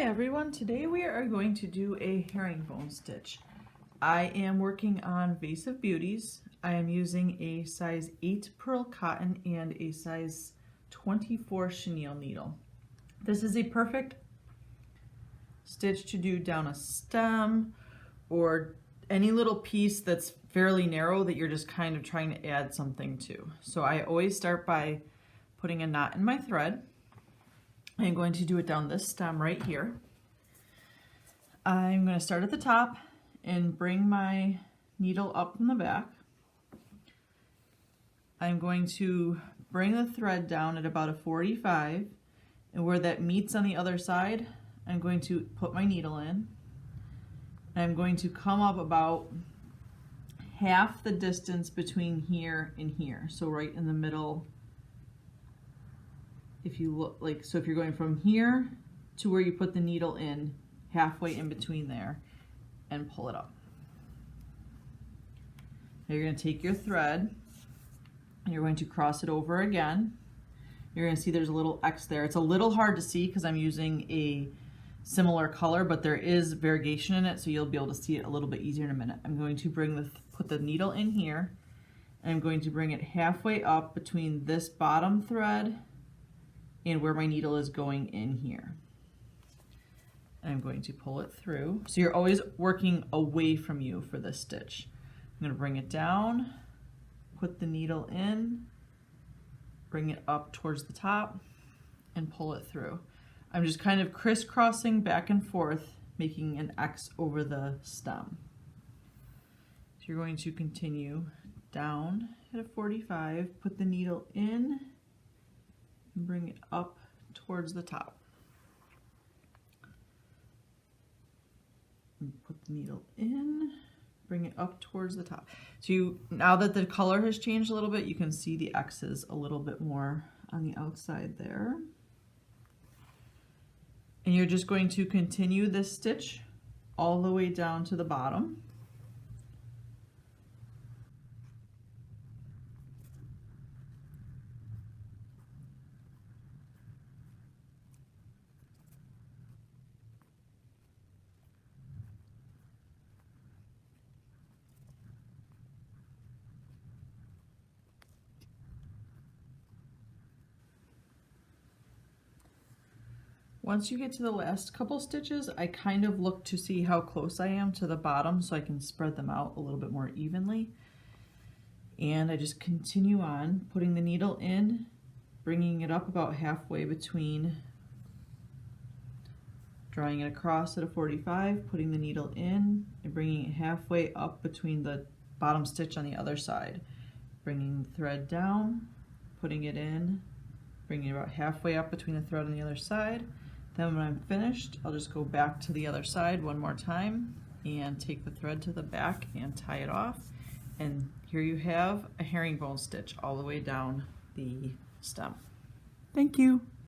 everyone, today we are going to do a herringbone stitch. I am working on Vase of Beauties. I am using a size 8 pearl cotton and a size 24 chenille needle. This is a perfect stitch to do down a stem or any little piece that's fairly narrow that you're just kind of trying to add something to. So I always start by putting a knot in my thread. I'm going to do it down this stem right here. I'm going to start at the top and bring my needle up from the back. I'm going to bring the thread down at about a 45, and where that meets on the other side, I'm going to put my needle in. I'm going to come up about half the distance between here and here, so right in the middle. If you look like, so if you're going from here to where you put the needle in, halfway in between there, and pull it up. Now you're going to take your thread and you're going to cross it over again. You're going to see there's a little X there. It's a little hard to see because I'm using a similar color, but there is variegation in it, so you'll be able to see it a little bit easier in a minute. I'm going to put the needle in here, and I'm going to bring it halfway up between this bottom thread and where my needle is going in here. And I'm going to pull it through. So you're always working away from you for this stitch. I'm going to bring it down, put the needle in, bring it up towards the top, and pull it through. I'm just kind of crisscrossing back and forth, making an X over the stem. So you're going to continue down at a 45, put the needle in, and bring it up towards the top. And put the needle in, bring it up towards the top. So now that the color has changed a little bit, you can see the X's a little bit more on the outside there. And you're just going to continue this stitch all the way down to the bottom. Once you get to the last couple stitches, I kind of look to see how close I am to the bottom so I can spread them out a little bit more evenly. And I just continue on, putting the needle in, bringing it up about halfway between, drawing it across at a 45, putting the needle in, and bringing it halfway up between the bottom stitch on the other side. Bringing the thread down, putting it in, bringing it about halfway up between the thread on the other side. Then when I'm finished, I'll just go back to the other side one more time and take the thread to the back and tie it off. And here you have a herringbone stitch all the way down the stem. Thank you.